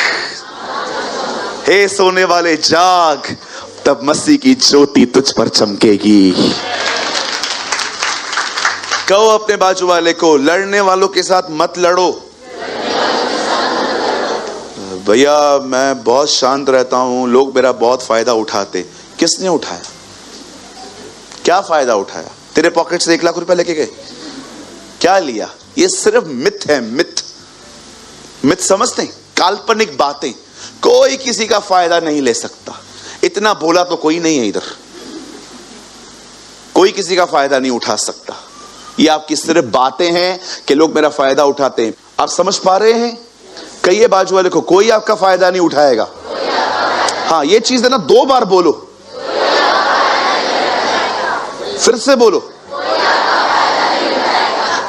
हे सोने वाले जाग, तब मसीह की ज्योति तुझ पर चमकेगी। कहो अपने बाजू वाले को, लड़ने वालों के साथ मत लड़ो। भैया मैं बहुत शांत रहता हूं, लोग मेरा बहुत फायदा उठाते। किसने उठाया? क्या फायदा उठाया? तेरे पॉकेट से 1 लाख रुपए लेके गए, क्या लिया? ये सिर्फ मिथ है, मिथ। मिथ समझते हैं? काल्पनिक बातें। कोई किसी का फायदा नहीं ले सकता। इतना बोला तो कोई नहीं है इधर, कोई किसी का फायदा नहीं उठा सकता। ये आपकी सिर्फ बातें हैं कि लोग मेरा फायदा उठाते हैं। आप समझ पा रहे हैं? कहिए बाजू वाले को, कोई आपका फायदा नहीं उठाएगा। हाँ, ये चीज है ना, 2 बार बोलो, फिर से बोलो।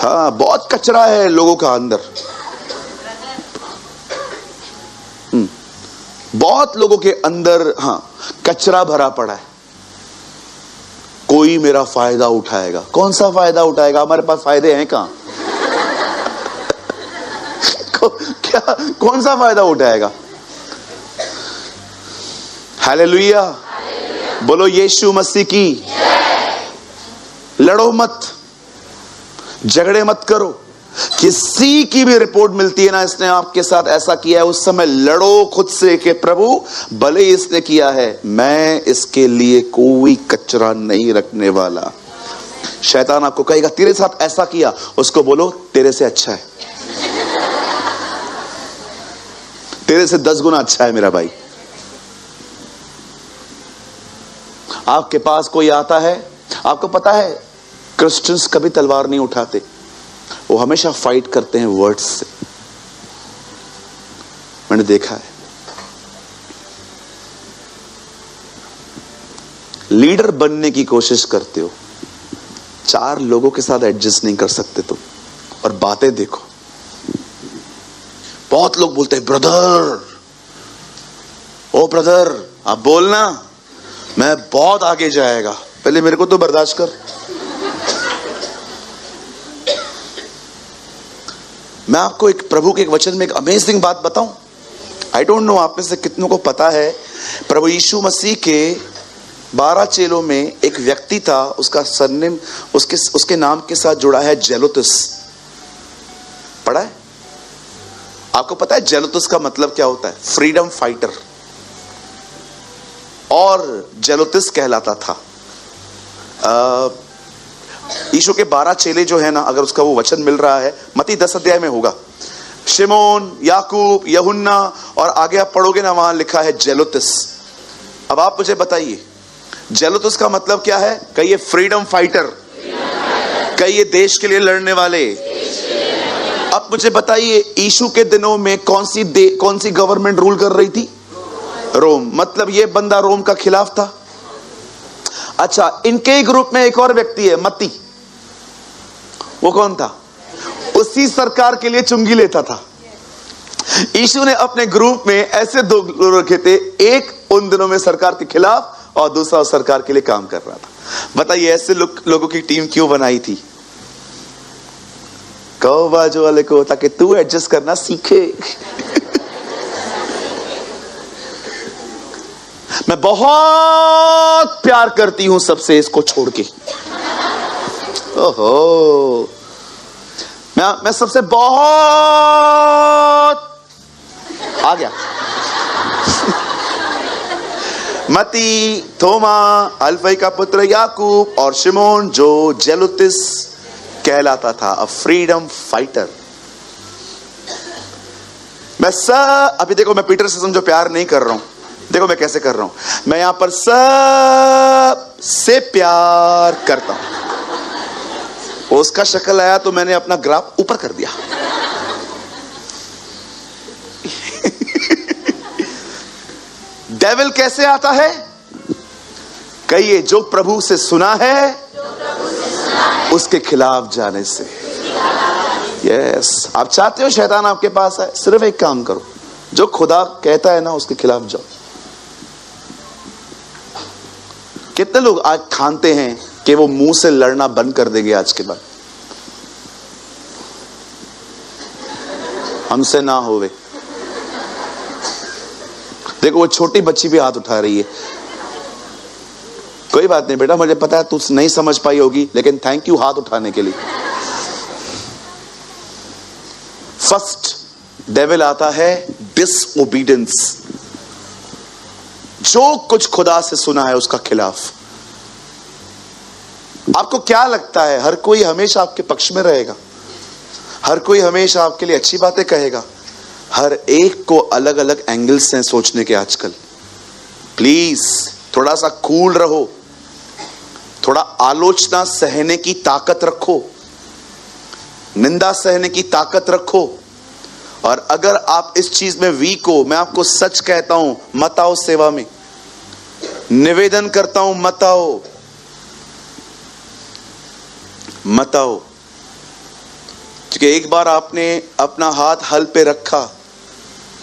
हाँ, बहुत कचरा है लोगों का अंदर, बहुत लोगों के अंदर हाँ कचरा भरा पड़ा है। कोई मेरा फायदा उठाएगा। कौन सा फायदा उठाएगा? हमारे पास फायदे हैं कहां? क्या कौन सा फायदा उठाएगा? हालेलुया, बोलो यीशु मसीह की। लड़ो मत, झगड़े मत करो। किसी की भी रिपोर्ट मिलती है ना, इसने आपके साथ ऐसा किया है, उस समय लड़ो खुद से कि प्रभु भले इसने किया है, मैं इसके लिए कोई कचरा नहीं रखने वाला। शैतान आपको कहेगा तेरे साथ ऐसा किया, उसको बोलो तेरे से अच्छा है, तेरे से 10 गुना अच्छा है मेरा भाई। आपके पास कोई आता है, आपको पता है क्रिश्चियंस कभी तलवार नहीं उठाते, वो हमेशा फाइट करते हैं वर्ड्स से। मैंने देखा है। लीडर बनने की कोशिश करते हो, 4 लोगों के साथ एडजस्ट नहीं कर सकते तुम, और बातें देखो। बहुत लोग बोलते हैं ब्रदर, ओ ब्रदर आप बोलना, मैं बहुत आगे जाएगा, पहले मेरे को तो बर्दाश्त कर। मैं आपको एक प्रभु के एक वचन में एक अमेजिंग बात बताऊं। आई डोंट नो आप में से कितनों को पता है, प्रभु यीशु मसीह के 12 चेलों में एक व्यक्ति था, उसका सरनेम उसके नाम के साथ जुड़ा है जेलोतुस। पढ़ा है? आपको पता है जेलोतुस का मतलब क्या होता है? Freedom fighter. और जेलोतुस कहलाता था। यीशु के 12 चेले जो है ना, अगर उसका वो वचन मिल रहा है, मत्ती 10 अध्याय में होगा। शिमोन, याकूब, यूहन्ना, और आगे आप पढ़ोगे ना, वहां लिखा है जेलोतुस। अब आप मुझे बताइए जेलोतुस का मतलब क्या है? कहिए फ्रीडम फाइटर, कहिए देश के लिए लड़ने वाले। अब मुझे बताइए यीशु के दिनों में कौन सी गवर्नमेंट रूल कर रही थी? रोम। मतलब ये बंदा रोम का खिलाफ था। अच्छा, इनके ही ग्रुप में एक और व्यक्ति है, मत्ती। वो कौन था? उसी सरकार के लिए चुंगी लेता था। यीशु ने अपने ग्रुप में ऐसे 2 लोग रखे थे, एक उन दिनों में सरकार के खिलाफ और दूसरा उस सरकार के लिए काम कर रहा था। बताइए ऐसे लोगों की टीम क्यों बनाई थी? कहो बाजू वाले को, ताकि तू एडजस्ट करना सीखे। मैं बहुत प्यार करती हूं सबसे, इसको छोड़ के। ओहो, मैं सबसे बहुत आ गया। मती, थोमा, अल्फई का पुत्र याकूब, और शिमोन जो जेलोतुस कहलाता था, अ फ्रीडम फाइटर। मैं अभी देखो, मैं पीटर से समझो प्यार नहीं कर रहा हूं। देखो मैं कैसे कर रहा हूं, मैं यहां पर सब से प्यार करता हूं। उसका शक्ल आया तो मैंने अपना ग्राफ ऊपर कर दिया। डेविल कैसे आता है? कहिए जो प्रभु से सुना है उसके खिलाफ जाने से। यस, आप चाहते हो शैतान आपके पास आए? सिर्फ एक काम करो, जो खुदा कहता है ना उसके खिलाफ जाओ। कितने लोग आज ठानते हैं कि वो मुंह से लड़ना बंद कर देंगे आज के बाद? हमसे ना होवे। देखो वो छोटी बच्ची भी हाथ उठा रही है। कोई बात नहीं बेटा, मुझे पता है तू नहीं समझ पाई होगी, लेकिन थैंक यू हाथ उठाने के लिए। फर्स्ट डेविल आता है डिसओबीडियंस, जो कुछ खुदा से सुना है उसका खिलाफ। आपको क्या लगता है हर कोई हमेशा आपके पक्ष में रहेगा? हर कोई हमेशा आपके लिए अच्छी बातें कहेगा? हर एक को अलग अलग एंगल्स हैं सोचने के आजकल। प्लीज थोड़ा सा कूल रहो, थोड़ा आलोचना सहने की ताकत रखो, निंदा सहने की ताकत रखो। और अगर आप इस चीज में वीक हो, मैं आपको सच कहता हूं, मत आओ सेवा में। निवेदन करता हूं, मत आओ, मत आओ। क्योंकि एक बार आपने अपना हाथ हल पे रखा,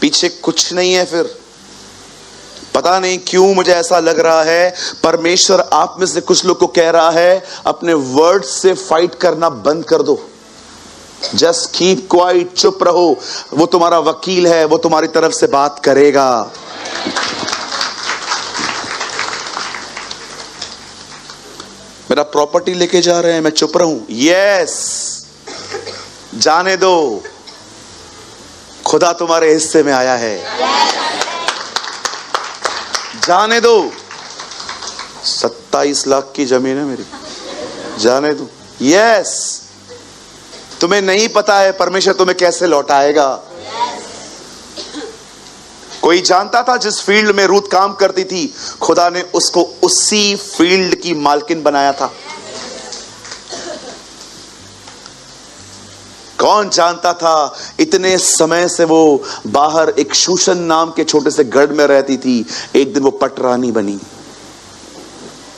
पीछे कुछ नहीं है। पता नहीं क्यों मुझे ऐसा लग रहा है परमेश्वर आप में से कुछ लोग को कह रहा है, अपने वर्ड से फाइट करना बंद कर दो। जस्ट कीप क्वाइट, चुप रहो। वो तुम्हारा वकील है, वो तुम्हारी तरफ से बात करेगा। मेरा प्रॉपर्टी लेके जा रहे हैं, मैं चुप रहूं? यस, जाने दो, खुदा तुम्हारे हिस्से में आया है। जाने दो, 27 लाख की जमीन है मेरी, जाने दो। यस, तुम्हें नहीं पता है परमेश्वर तुम्हें कैसे लौटाएगा। कोई जानता था जिस फील्ड में रूथ काम करती थी, खुदा ने उसको उसी फील्ड की मालकिन बनाया था। कौन जानता था इतने समय से वो बाहर एक शूशन नाम के छोटे से गढ़ में रहती थी, एक दिन वो पटरानी बनी।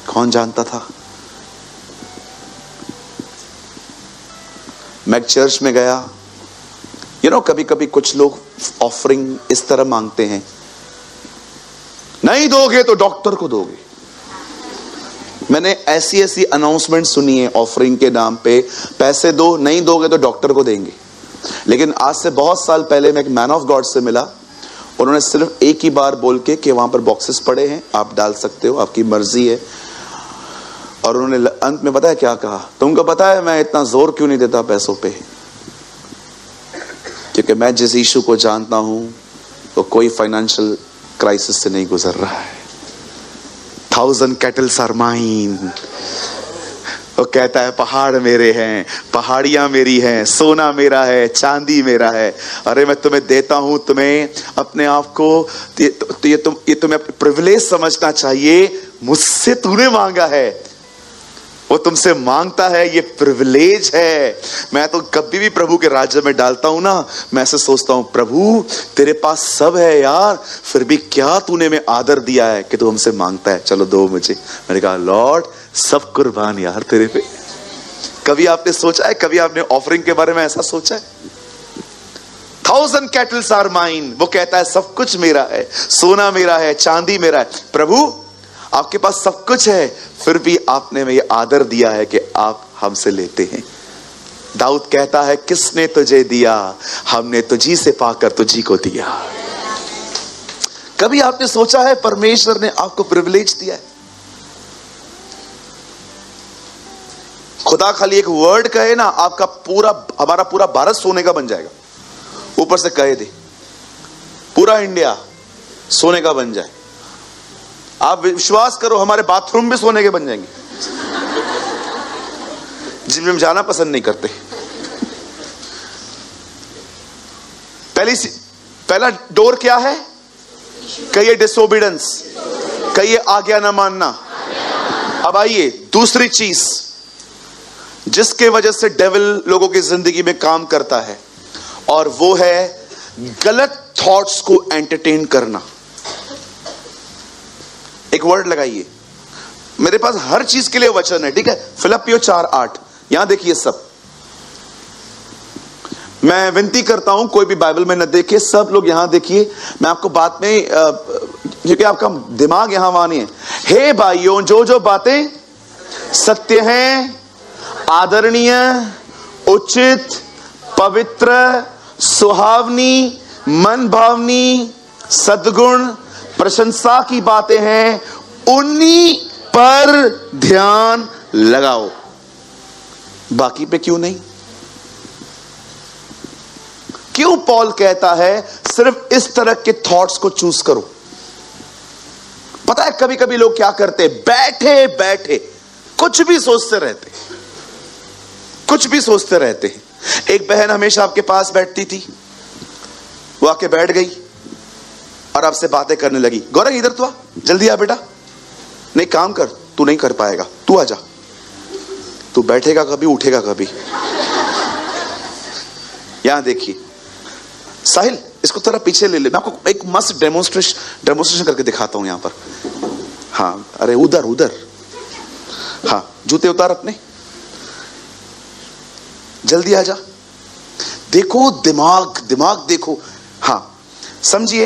कौन जानता था? मैं चर्च में गया, कभी कभी कुछ लोग ऑफरिंग इस तरह मांगते हैं, नहीं दोगे तो डॉक्टर को दोगे। मैंने ऐसी ऐसी अनाउंसमेंट सुनी है ऑफरिंग के नाम पे, पैसे दो, नहीं दोगे तो डॉक्टर को देंगे। लेकिन आज से बहुत साल पहले मैं एक मैन ऑफ गॉड से मिला, उन्होंने सिर्फ एक ही बार बोल के कि वहां पर बॉक्सेस पड़े हैं, आप डाल सकते हो, आपकी मर्जी है। और उन्होंने अंत में पता है क्या कहा? तुमको पता है मैं इतना जोर क्यों नहीं देता पैसों पे? क्योंकि मैं जिस यीशु को जानता हूं वो कोई फाइनेंशियल क्राइसिस से नहीं गुजर रहा है। 1000 कैटल्स आर माइन। वो कहता है पहाड़ मेरे हैं, पहाड़ियां मेरी हैं, सोना मेरा है, चांदी मेरा है। अरे मैं तुम्हें देता हूं, तुम्हें अपने आप को ये तुम्हें प्रिविलेज समझना चाहिए। मुझसे तूने मांगा है, वो तुमसे मांगता है, ये प्रिविलेज है। मैं तो कभी भी प्रभु के राज्य में डालता हूं ना, मैं ऐसे सोचता हूं, प्रभु तेरे पास सब है यार, फिर भी क्या तूने में आदर दिया है कि तू हमसे मांगता है, चलो दो मुझे। मैंने कहा लॉर्ड सब कुर्बान यार तेरे पे। कभी आपने सोचा है, कभी आपने ऑफरिंग के बारे में ऐसा सोचा है? 1000 कैटल्स आर माइन। वो कहता है सब कुछ मेरा है, सोना मेरा है, चांदी मेरा है। प्रभु आपके पास सब कुछ है, फिर भी आपने में ये आदर दिया है कि आप हमसे लेते हैं। दाऊद कहता है किसने तुझे दिया, हमने तुझी से पाकर तुझी को दिया। कभी आपने सोचा है परमेश्वर ने आपको प्रिविलेज दिया है? खुदा खाली एक वर्ड कहे ना, आपका पूरा, हमारा पूरा भारत सोने का बन जाएगा। ऊपर से कहे दे पूरा इंडिया सोने का बन जाए। आप विश्वास करो हमारे बाथरूम भी सोने के बन जाएंगे, जिनमें हम जाना पसंद नहीं करते। पहला डोर क्या है? कहिए डिसोबीडेंस, कहिए आज्ञा न मानना। अब आइए दूसरी चीज जिसके वजह से डेविल लोगों की जिंदगी में काम करता है, और वो है गलत थॉट्स को एंटरटेन करना। एक वर्ड लगाइए, मेरे पास हर चीज के लिए वचन है, ठीक है? फिलिप्पियों 4:8, यहां देखिए सब। मैं विनती करता हूं कोई भी बाइबल में न देखे, सब लोग यहां देखिए। मैं आपको बात में, क्योंकि आपका दिमाग यहां वहां नहीं है। हे भाइयों, जो जो बातें सत्य हैं, आदरणीय, उचित, पवित्र, सुहावनी, मन भावनी, सद्गुण, प्रशंसा की बातें हैं, उन्हीं पर ध्यान लगाओ। बाकी पे क्यों नहीं? क्यों पॉल कहता है सिर्फ इस तरह के थॉट्स को चूज करो? पता है कभी कभी लोग क्या करते, बैठे बैठे कुछ भी सोचते रहते, कुछ भी सोचते रहते हैं। एक बहन हमेशा आपके पास बैठती थी, वो आके बैठ गई और आपसे बातें करने लगी। गौरव इधर तो आ, जल्दी आ बेटा। नहीं काम कर, तू नहीं कर पाएगा, तू आजा। तू बैठेगा कभी, उठेगा कभी। यहां देखिए साहिल, इसको थोड़ा पीछे ले ले, मैं आपको एक मस्त डेमोन्स्ट्रेशन करके दिखाता हूं यहां पर। हाँ, अरे उधर उधर, हाँ जूते उतार अपने, जल्दी आजा। देखो दिमाग, दिमाग देखो। हाँ समझिए,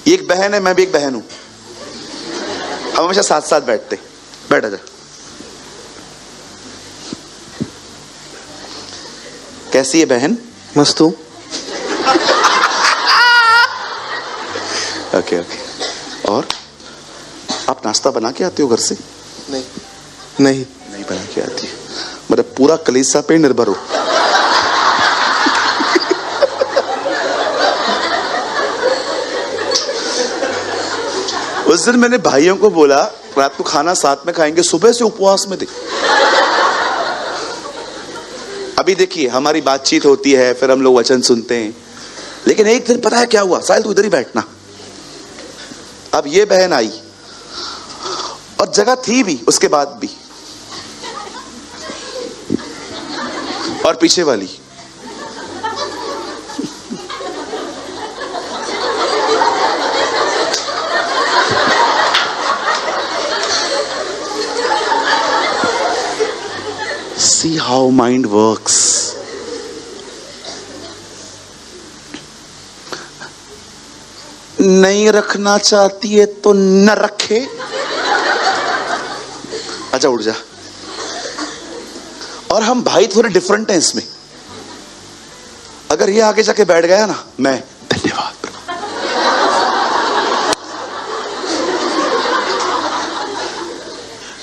एक बहन है, मैं भी एक बहन हूं। हम हमेशा साथ साथ बैठते। बैठ जा। कैसी है बहन? मस्त हूं। Okay okay. और आप नाश्ता बना के आते हो घर से? नहीं नहीं बना के आती है, मतलब पूरा कलीसिया पे निर्भर हो। उस दिन मैंने भाइयों को बोला रात को खाना साथ में खाएंगे, सुबह से उपवास में थे। अभी देखिए हमारी बातचीत होती है, फिर हम लोग वचन सुनते हैं, लेकिन एक दिन पता है क्या हुआ? साहिल तू इधर ही बैठना। अब ये बहन आई और जगह थी भी उसके बाद भी, और पीछे वाली See how mind works. नहीं रखना चाहती है तो न रखे। अच्छा उठ जा। और हम भाई थोड़े डिफरेंट हैं इसमें। अगर ये आगे जाके बैठ गया ना, मैं धन्यवाद।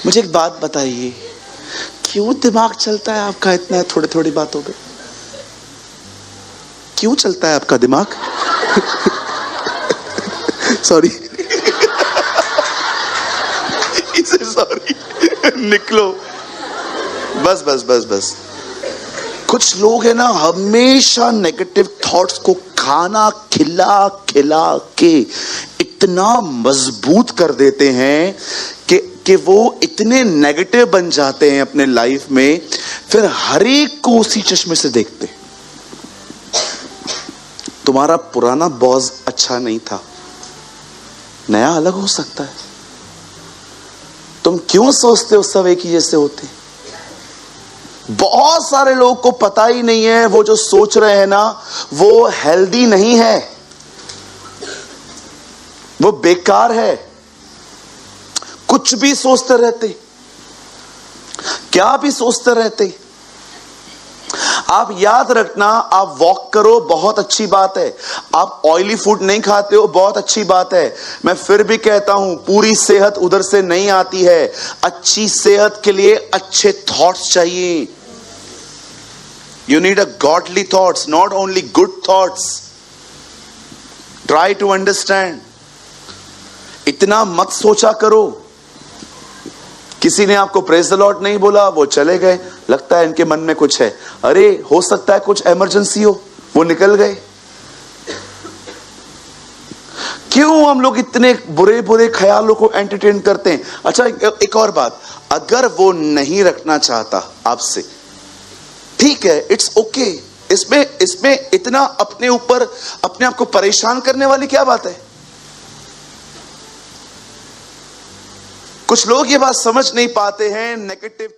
मुझे एक बात बताइए, क्यों दिमाग चलता है आपका इतना थोड़ी थोड़ी बातों पे? क्यों चलता है आपका दिमाग? सॉरी इसे सॉरी निकलो। बस बस बस बस। कुछ लोग है ना हमेशा नेगेटिव थॉट्स को खाना खिला खिला के इतना मजबूत कर देते हैं कि वो इतने नेगेटिव बन जाते हैं अपने लाइफ में, फिर हर एक को उसी चश्मे से देखते। तुम्हारा पुराना बॉस अच्छा नहीं था, नया अलग हो सकता है। तुम क्यों सोचते हो सब एक ही जैसे होते? बहुत सारे लोगों को पता ही नहीं है वो जो सोच रहे हैं ना वो हेल्दी नहीं है, वो बेकार है। कुछ भी सोचते रहते, क्या भी सोचते रहते। आप याद रखना, आप वॉक करो बहुत अच्छी बात है, आप ऑयली फूड नहीं खाते हो बहुत अच्छी बात है। मैं फिर भी कहता हूं पूरी सेहत उधर से नहीं आती है। अच्छी सेहत के लिए अच्छे थॉट्स चाहिए। You need a godly thoughts, not only good thoughts. Try to understand. इतना मत सोचा करो। किसी ने आपको प्रेज द लॉर्ड नहीं बोला, वो चले गए, लगता है इनके मन में कुछ है। अरे हो सकता है कुछ इमरजेंसी हो, वो निकल गए। क्यों हम लोग इतने बुरे बुरे ख्यालों को एंटरटेन करते हैं? अच्छा एक और बात, अगर वो नहीं रखना चाहता आपसे, ठीक है, इट्स ओके। इसमें इतना अपने ऊपर अपने आप को परेशान करने वाली क्या बात है? कुछ लोग ये बात समझ नहीं पाते हैं। नेगेटिव